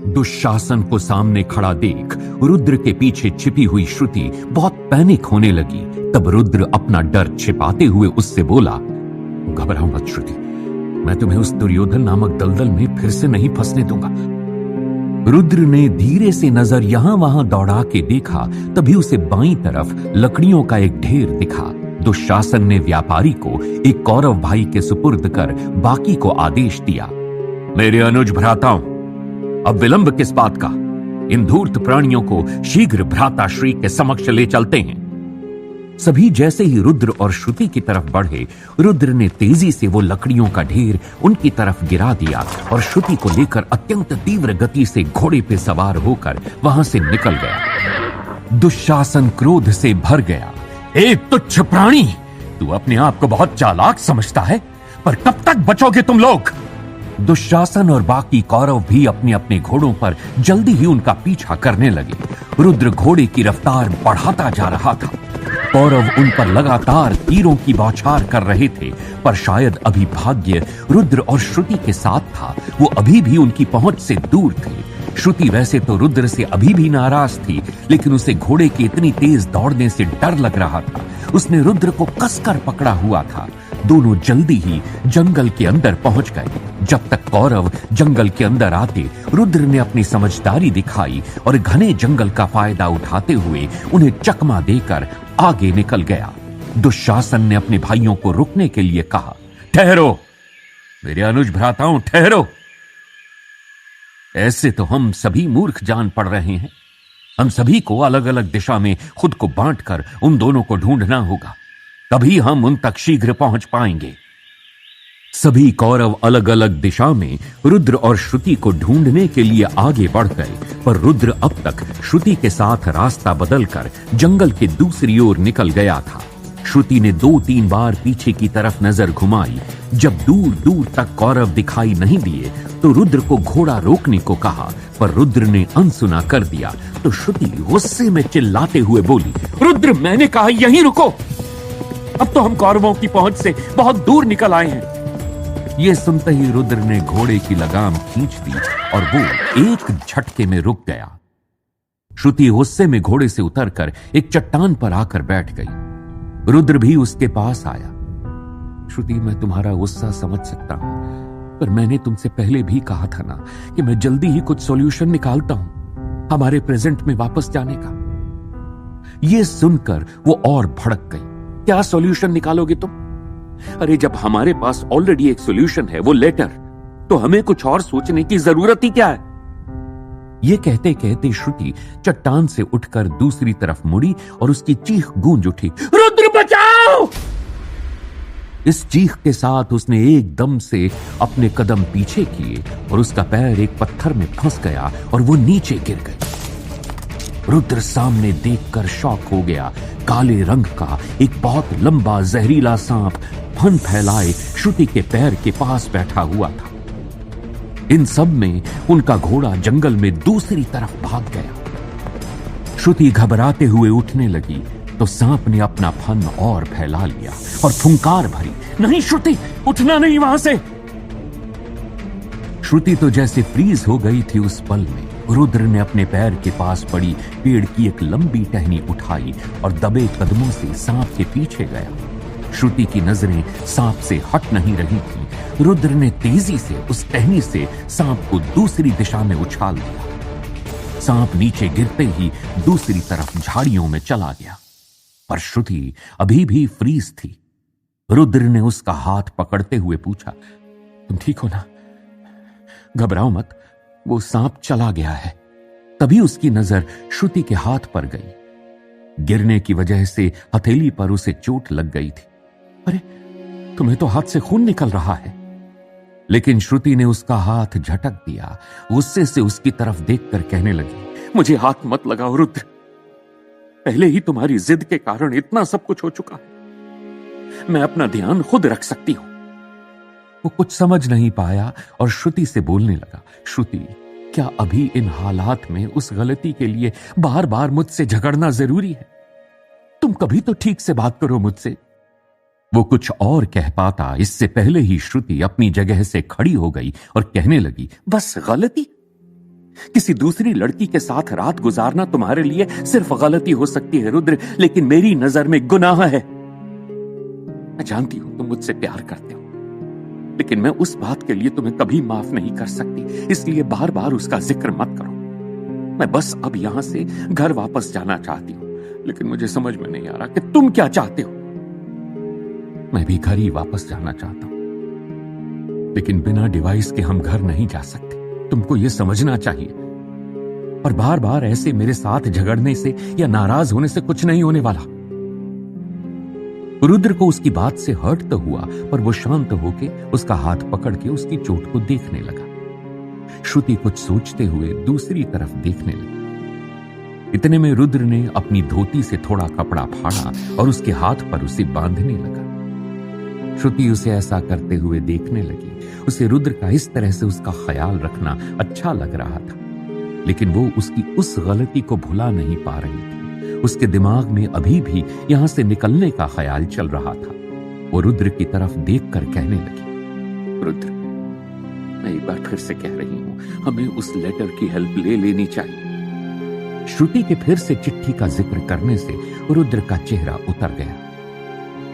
दुशासन को सामने खड़ा देख रुद्र के पीछे छिपी हुई श्रुति बहुत पैनिक होने लगी। तब रुद्र अपना डर छिपाते हुए उससे बोला, घबराओ मत श्रुति, मैं तुम्हें उस दुर्योधन नामक दलदल में फिर से नहीं फंसने दूंगा। रुद्र ने धीरे से नजर यहां वहां दौड़ा के देखा, तभी उसे बाईं तरफ लकड़ियों का एक ढेर दिखा। दुशासन ने व्यापारी को एक कौरव भाई के सुपुर्द कर बाकी को आदेश दिया, मेरे अनुज भ्राताओं, अब विलंब किस बात का? इन धूर्त प्राणियों को शीघ्र भ्राता श्री के समक्ष ले चलते हैं। सभी जैसे ही रुद्र और श्रुति की तरफ बढ़े, रुद्र ने तेजी से वो लकड़ियों का ढेर उनकी तरफ गिरा दिया और श्रुति को लेकर अत्यंत तीव्र गति से घोड़े पे सवार होकर वहां से निकल गया। दुशासन क्रोध से भर गया, ए तुच्छ प्राणी, तू अपने आप को बहुत चालाक समझता है, पर कब तक बचोगे तुम लोग? दुशासन और बाकी कौरव भी अपने अपने घोड़ों पर जल्दी ही उनका पीछा करने लगे। रुद्र घोड़े की रफ्तार बढ़ाता जा रहा था। कौरव उन पर लगातार तीरों की बौछार कर रहे थे, पर शायद अभी भाग्य रुद्र और श्रुति के साथ था। वो अभी भी उनकी पहुंच से दूर थे। श्रुति वैसे तो रुद्र से अभी भी नाराज थी, लेकिन उसे घोड़े के इतनी तेज दौड़ने से डर लग रहा था। उसने रुद्र को कसकर पकड़ा हुआ था। दोनों जल्दी ही जंगल के अंदर पहुंच गए। जब तक कौरव जंगल के अंदर आते, रुद्र ने अपनी समझदारी दिखाई और घने जंगल का फायदा उठाते हुए उन्हें चकमा देकर आगे निकल गया। दुशासन ने अपने भाइयों को रुकने के लिए कहा, ठहरो मेरे अनुज भ्राताओं, ठहरो। ऐसे तो हम सभी मूर्ख जान पड़ रहे हैं। हम सभी को अलग अलग दिशा में खुद को बांटकर उन दोनों को ढूंढना होगा, तभी हम उन तक शीघ्र पहुंच पाएंगे। सभी कौरव अलग अलग दिशा में रुद्र और श्रुति को ढूंढने के लिए आगे बढ़ गए, पर रुद्र अब तक श्रुति के साथ रास्ता बदलकर जंगल के दूसरी ओर निकल गया था। श्रुति ने 2-3 बार पीछे की तरफ नजर घुमाई। जब दूर दूर तक कौरव दिखाई नहीं दिए तो रुद्र को घोड़ा रोकने को कहा, पर रुद्र ने अनसुना कर दिया। तो श्रुति गुस्से में चिल्लाते हुए बोली, रुद्र, मैंने कहा यहीं रुको, अब तो हम कौरवों की पहुंच से बहुत दूर निकल आए हैं। ये सुनते ही रुद्र ने घोड़े की लगाम खींच दी और वो एक झटके में रुक गया। श्रुति गुस्से में घोड़े से उतरकर एक चट्टान पर आकर बैठ गई। रुद्र भी उसके पास आया। श्रुति, मैं तुम्हारा गुस्सा समझ सकता हूं, पर मैंने तुमसे पहले भी कहा था ना कि मैं जल्दी ही कुछ सॉल्यूशन निकालता हूं हमारे प्रेजेंट में वापस जाने का। यह सुनकर वो और भड़क गई। क्या सॉल्यूशन निकालोगे तुम? अरे जब हमारे पास ऑलरेडी एक सॉल्यूशन है, वो लेटर, तो हमें कुछ और सोचने की जरूरत ही क्या है? ये कहते कहते श्रुति चट्टान से उठकर दूसरी तरफ मुड़ी और उसकी चीख गूंज उठी, रुद्र बचाओ! इस चीख के साथ उसने एकदम से अपने कदम पीछे किए और उसका पैर एक पत्थर में फंस गया और वो नीचे गिर गई। रुद्र सामने देखकर शॉक हो गया। काले रंग का एक बहुत लंबा जहरीला सांप फन फैलाए श्रुति के पैर के पास बैठा हुआ था। इन सब में उनका घोड़ा जंगल में दूसरी तरफ भाग गया। श्रुति घबराते हुए उठने लगी तो सांप ने अपना फन और फैला लिया और फुंकार भरी, नहीं श्रुति, उठना नहीं वहां से। श्रुति तो जैसे फ्रीज हो गई थी उस पल में। रुद्र ने अपने पैर के पास पड़ी पेड़ की एक लंबी टहनी उठाई और दबे कदमों से सांप के पीछे गया। श्रुति की नजरें सांप से हट नहीं रही थी। रुद्र ने तेजी से उस टहनी से सांप को दूसरी दिशा में उछाल दिया। सांप नीचे गिरते ही दूसरी तरफ झाड़ियों में चला गया, पर श्रुति अभी भी फ्रीज थी। रुद्र ने उसका हाथ पकड़ते हुए पूछा, तुम ठीक हो ना? घबराओ मत, वो सांप चला गया है। तभी उसकी नजर श्रुति के हाथ पर गई। गिरने की वजह से हथेली पर उसे चोट लग गई थी। अरे, तुम्हें तो हाथ से खून निकल रहा है। लेकिन श्रुति ने उसका हाथ झटक दिया। गुस्से से उसकी तरफ देखकर कहने लगी, मुझे हाथ मत लगाओ रुद्र, पहले ही तुम्हारी जिद के कारण इतना सब कुछ हो चुका है। मैं अपना ध्यान खुद रख सकती हूं। वो कुछ समझ नहीं पाया और श्रुति से बोलने लगा, श्रुति, क्या अभी इन हालात में उस गलती के लिए बार बार मुझसे झगड़ना जरूरी है? तुम कभी तो ठीक से बात करो मुझसे। वो कुछ और कह पाता इससे पहले ही श्रुति अपनी जगह से खड़ी हो गई और कहने लगी, बस गलती? किसी दूसरी लड़की के साथ रात गुजारना तुम्हारे लिए सिर्फ गलती हो सकती है रुद्र, लेकिन मेरी नजर में गुनाह है। मैं जानती हूं तुम मुझसे प्यार करते हो, लेकिन मैं उस बात के लिए तुम्हें कभी माफ नहीं कर सकती, इसलिए बार बार उसका जिक्र मत करो। मैं बस अब यहां से घर वापस जाना चाहती हूं, लेकिन मुझे समझ में नहीं आ रहा कि तुम क्या चाहते हो। मैं भी घर ही वापस जाना चाहता हूं, लेकिन बिना डिवाइस के हम घर नहीं जा सकते, तुमको यह समझना चाहिए। और बार बार ऐसे मेरे साथ झगड़ने से या नाराज होने से कुछ नहीं होने वाला। रुद्र को उसकी बात से हर्ट तो हुआ, पर वो शांत होके उसका हाथ पकड़ के उसकी चोट को देखने लगा। श्रुति कुछ सोचते हुए दूसरी तरफ देखने लगी। इतने में रुद्र ने अपनी धोती से थोड़ा कपड़ा फाड़ा और उसके हाथ पर उसे बांधने लगा। श्रुति उसे ऐसा करते हुए देखने लगी। उसे रुद्र का इस तरह से उसका ख्याल रखना अच्छा लग रहा था, लेकिन वो उसकी उस गलती को भुला नहीं पा रही थी। उसके दिमाग में अभी भी यहां से निकलने का ख्याल चल रहा था। वो रुद्र की तरफ देखकर कहने लगी, रुद्र, मैं एक बार फिर से कह रही हूं, हमें उस लेटर की हेल्प ले लेनी चाहिए। श्रुति के फिर से चिट्ठी का जिक्र करने से रुद्र का चेहरा उतर गया।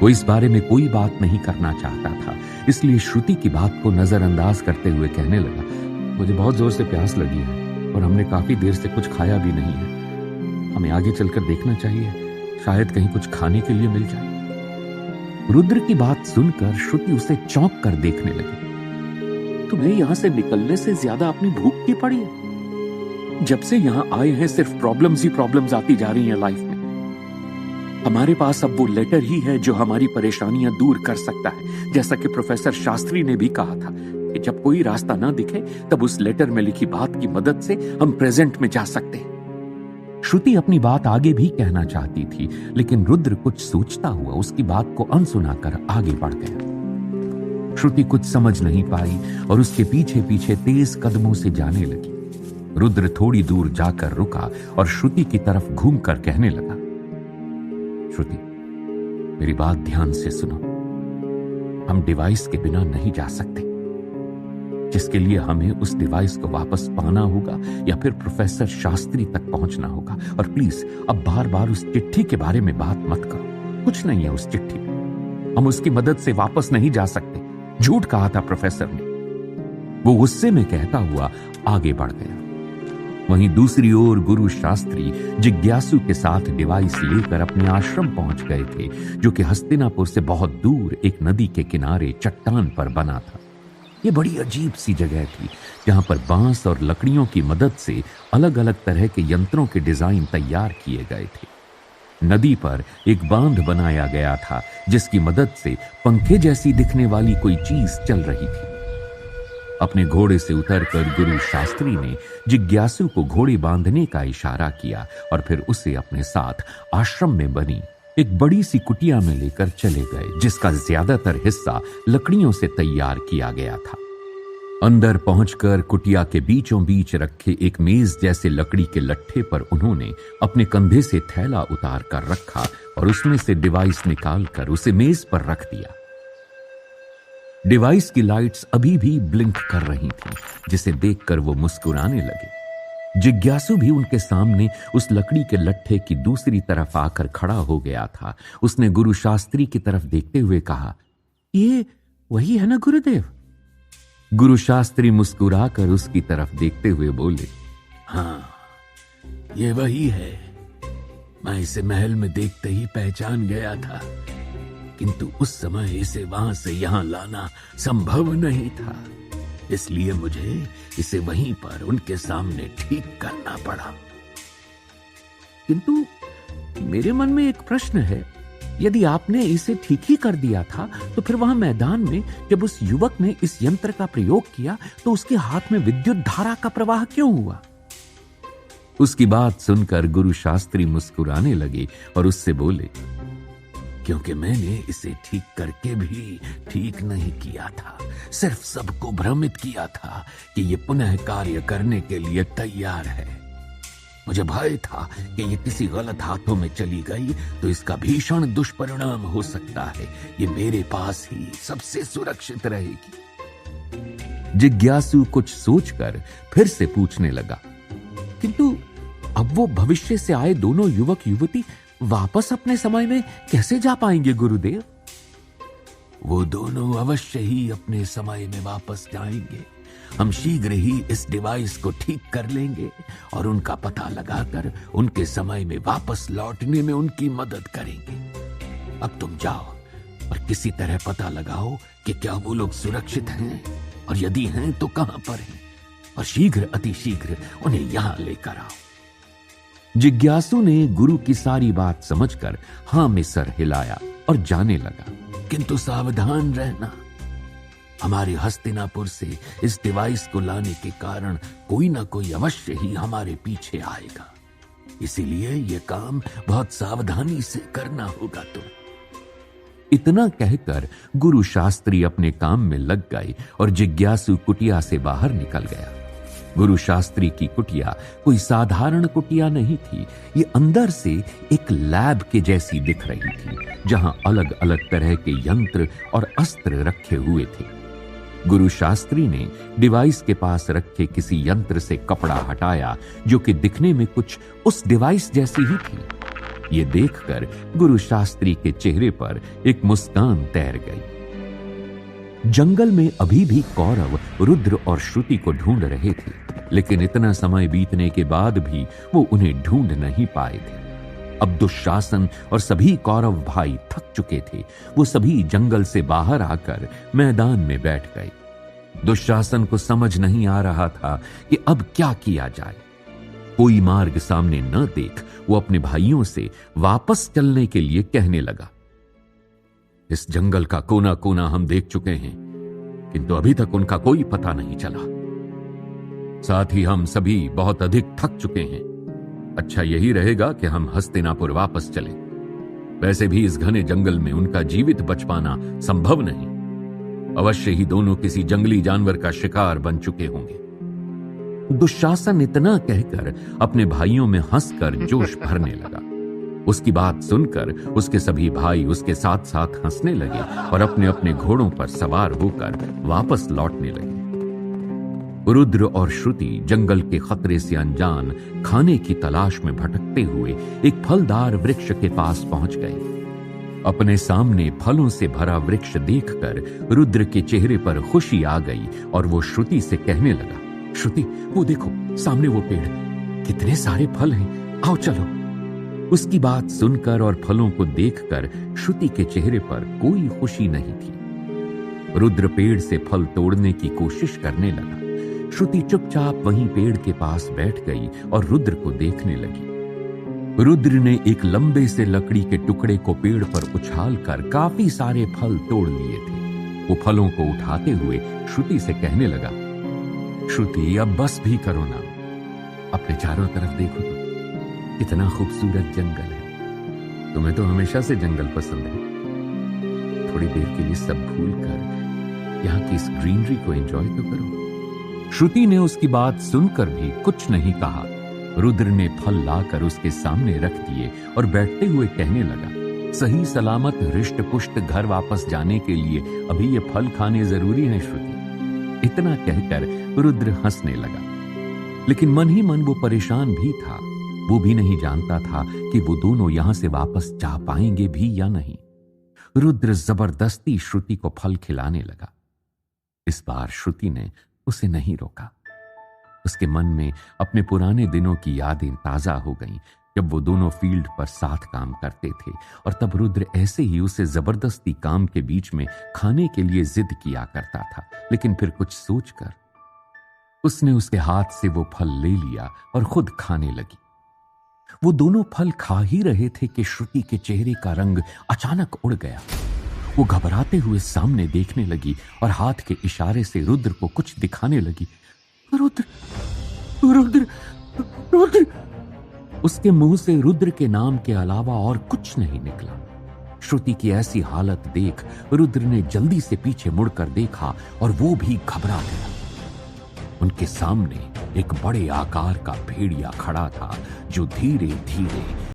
वो इस बारे में कोई बात नहीं करना चाहता था, इसलिए श्रुति की बात को नजरअंदाज करते हुए कहने लगा, मुझे बहुत जोर से प्यास लगी है और हमने काफी देर से कुछ खाया भी नहीं है। हमें आगे चलकर देखना चाहिए, शायद कहीं कुछ खाने के लिए मिल जाए। रुद्र की बात सुनकर श्रुति उसे चौंक कर देखने लगी। तुम्हें यहां से निकलने से ज्यादा अपनी भूख की पड़ी है। जब से यहां आए हैं सिर्फ प्रॉब्लम्स ही प्रॉब्लम्स आती जा रही हैं लाइफ में। हमारे पास अब वो लेटर ही है जो हमारी परेशानियां दूर कर सकता है। जैसा कि प्रोफेसर शास्त्री ने भी कहा था कि जब कोई रास्ता ना दिखे तब उस लेटर में लिखी बात की मदद से हम प्रेजेंट में जा सकते हैं। श्रुति अपनी बात आगे भी कहना चाहती थी, लेकिन रुद्र कुछ सोचता हुआ उसकी बात को अनसुना कर आगे बढ़ गया। श्रुति कुछ समझ नहीं पाई और उसके पीछे पीछे तेज कदमों से जाने लगी। रुद्र थोड़ी दूर जाकर रुका और श्रुति की तरफ घूमकर कहने लगा, श्रुति, मेरी बात ध्यान से सुनो। हम डिवाइस के बिना नहीं जा सकते, जिसके लिए हमें उस डिवाइस को वापस पाना होगा या फिर प्रोफेसर शास्त्री तक पहुंचना होगा। और प्लीज अब बार बार उस चिट्ठी के बारे में बात मत करो। कुछ नहीं है उस चिट्ठी में, हम उसकी मदद से वापस नहीं जा सकते। झूठ कहा था प्रोफेसर ने। वो गुस्से में कहता हुआ आगे बढ़ गया। वहीं दूसरी ओर गुरु शास्त्री जिज्ञासु के साथ डिवाइस लेकर अपने आश्रम पहुंच गए थे, जो कि हस्तिनापुर से बहुत दूर एक नदी के किनारे चट्टान पर बना था। यह बड़ी अजीब सी जगह थी, जहां पर बांस और लकड़ियों की मदद से अलग अलग तरह के यंत्रों के डिजाइन तैयार किए गए थे। नदी पर एक बांध बनाया गया था, जिसकी मदद से पंखे जैसी दिखने वाली कोई चीज चल रही थी। अपने घोड़े से उतरकर गुरु शास्त्री ने जिज्ञासु को घोड़े बांधने का इशारा किया और फिर उसे अपने साथ आश्रम में बनी एक बड़ी सी कुटिया में लेकर चले गए, जिसका ज्यादातर हिस्सा लकड़ियों से तैयार किया गया था। अंदर पहुंचकर कुटिया के बीचों बीच रखे एक मेज जैसे लकड़ी के लट्ठे पर उन्होंने अपने कंधे से थैला उतार कर रखा और उसमें से डिवाइस निकालकर उसे मेज पर रख दिया। डिवाइस की लाइट्स अभी भी ब्लिंक कर रही थीं, जिसे देखकर वो मुस्कुराने लगे। जिज्ञासु भी उनके सामने उस लकड़ी के लट्ठे की दूसरी तरफ आकर खड़ा हो गया था। उसने गुरु शास्त्री की तरफ देखते हुए कहा, ये वही है ना गुरुदेव? गुरु शास्त्री मुस्कुराकर उसकी तरफ देखते हुए बोले, हाँ, ये वही है। मैं इसे महल में देखते ही पहचान गया था, किंतु उस समय इसे वहां से यहां लाना संभव नहीं था, इसलिए मुझे इसे वहीं पर उनके सामने ठीक करना पड़ा। किंतु मेरे मन में एक प्रश्न है, यदि आपने इसे ठीक ही कर दिया था तो फिर वहां मैदान में जब उस युवक ने इस यंत्र का प्रयोग किया तो उसके हाथ में विद्युत धारा का प्रवाह क्यों हुआ? उसकी बात सुनकर गुरु शास्त्री मुस्कुराने लगे और उससे बोले, क्योंकि मैंने इसे ठीक करके भी ठीक नहीं किया था, सिर्फ सबको भ्रमित किया था कि ये पुनः कार्य करने के लिए तैयार है। मुझे भय था कि ये किसी गलत हाथों में चली गई तो इसका भीषण दुष्परिणाम हो सकता है। ये मेरे पास ही सबसे सुरक्षित रहेगी। जिज्ञासु कुछ सोचकर फिर से पूछने लगा, किंतु अब वो भविष्य से आए दोनों युवक युवती वापस अपने समय में कैसे जा पाएंगे गुरुदेव? वो दोनों अवश्य ही अपने समय में वापस जाएंगे। हम शीघ्र ही इस डिवाइस को ठीक कर लेंगे और उनका पता लगाकर उनके समय में वापस लौटने में उनकी मदद करेंगे। अब तुम जाओ और किसी तरह पता लगाओ कि क्या वो लोग सुरक्षित हैं, और यदि हैं तो कहां पर हैं, और शीघ्र अतिशीघ्र उन्हें यहां लेकर आओ। जिज्ञासु ने गुरु की सारी बात समझकर हां में सर हिलाया और जाने लगा। किंतु सावधान रहना, हमारे हस्तिनापुर से इस डिवाइस को लाने के कारण कोई ना कोई अवश्य ही हमारे पीछे आएगा, इसीलिए यह काम बहुत सावधानी से करना होगा तुम। इतना कहकर गुरु शास्त्री अपने काम में लग गए और जिज्ञासु कुटिया से बाहर निकल गया। गुरु शास्त्री की कुटिया कोई साधारण कुटिया नहीं थी। ये अंदर से एक लैब के जैसी दिख रही थी, जहां अलग अलग तरह के यंत्र और अस्त्र रखे हुए थे। गुरु शास्त्री ने डिवाइस के पास रखे किसी यंत्र से कपड़ा हटाया, जो कि दिखने में कुछ उस डिवाइस जैसी ही थी। ये देखकर गुरु शास्त्री के चेहरे पर एक मुस्कान तैर गई। जंगल में अभी भी कौरव रुद्र और श्रुति को ढूंढ रहे थे, लेकिन इतना समय बीतने के बाद भी वो उन्हें ढूंढ नहीं पाए थे। अब दुशासन और सभी कौरव भाई थक चुके थे। वो सभी जंगल से बाहर आकर मैदान में बैठ गए। दुशासन को समझ नहीं आ रहा था कि अब क्या किया जाए। कोई मार्ग सामने न देख वो अपने भाइयों से वापस चलने के लिए कहने लगा। इस जंगल का कोना कोना हम देख चुके हैं, किंतु अभी तक उनका कोई पता नहीं चला। साथ ही हम सभी बहुत अधिक थक चुके हैं। अच्छा यही रहेगा कि हम हस्तिनापुर वापस चलें। वैसे भी इस घने जंगल में उनका जीवित बच पाना संभव नहीं। अवश्य ही दोनों किसी जंगली जानवर का शिकार बन चुके होंगे। दुशासन इतना कहकर अपने भाइयों में हंसकर जोश भरने लगा। उसकी बात सुनकर उसके सभी भाई उसके साथ साथ हंसने लगे और अपने अपने घोड़ों पर सवार होकर वापस लौटने लगे। रुद्र और श्रुति जंगल के खतरे से अनजान खाने की तलाश में भटकते हुए एक फलदार वृक्ष के पास पहुंच गए। अपने सामने फलों से भरा वृक्ष देखकर रुद्र के चेहरे पर खुशी आ गई और वो श्रुति से कहने लगा, श्रुति वो देखो सामने वो पेड़, कितने सारे फल हैं, आओ चलो। उसकी बात सुनकर और फलों को देखकर श्रुति के चेहरे पर कोई खुशी नहीं थी। रुद्र पेड़ से फल तोड़ने की कोशिश करने लगा। श्रुति चुपचाप वहीं पेड़ के पास बैठ गई और रुद्र को देखने लगी। रुद्र ने एक लंबे से लकड़ी के टुकड़े को पेड़ पर उछालकर काफी सारे फल तोड़ लिए थे। वो फलों को उठाते हुए श्रुति से कहने लगा, श्रुति अब बस भी करो ना, अपने चारों तरफ देखो तो कितना खूबसूरत जंगल है। तुम्हें तो हमेशा से जंगल पसंद है। थोड़ी देर के लिए सब भूलकर यहाँ की इस ग्रीनरी को एंजॉय तो करो। श्रुति ने उसकी बात सुनकर भी कुछ नहीं कहा। रुद्र ने फल लाकर उसके सामने रख दिए और बैठते हुए कहने लगा, सही सलामत हृष्ट पुष्ट घर वापस जाने के लिए अभी ये फल खाने जरूरी है श्रुति। इतना कहकर रुद्र हंसने लगा, लेकिन मन ही मन वो परेशान भी था। वो भी नहीं जानता था कि वो दोनों यहां से वापस जा पाएंगे भी या नहीं। रुद्र जबरदस्ती श्रुति को फल खिलाने लगा। इस बार श्रुति ने उसे नहीं रोका। उसके मन में अपने पुराने दिनों की यादें ताजा हो गईं, जब वो दोनों फील्ड पर साथ काम करते थे और तब रुद्र ऐसे ही उसे जबरदस्ती काम के बीच में खाने के लिए जिद किया करता था। लेकिन फिर कुछ सोचकर उसने उसके हाथ से वो फल ले लिया और खुद खाने लगी। वो दोनों फल खा ही रहे थे कि श्रुति के चेहरे का रंग अचानक उड़ गया। वो घबराते हुए सामने देखने लगी और हाथ के इशारे से रुद्र को कुछ दिखाने लगी। रुद्र, रुद्र, रुद्र। उसके मुंह से रुद्र के नाम के अलावा और कुछ नहीं निकला। श्रुति की ऐसी हालत देख रुद्र ने जल्दी से पीछे मुड़कर देखा और वो भी घबरा गया। उनके सामने एक बड़े आकार का भेड़िया खड़ा था, जो धीरे धीरे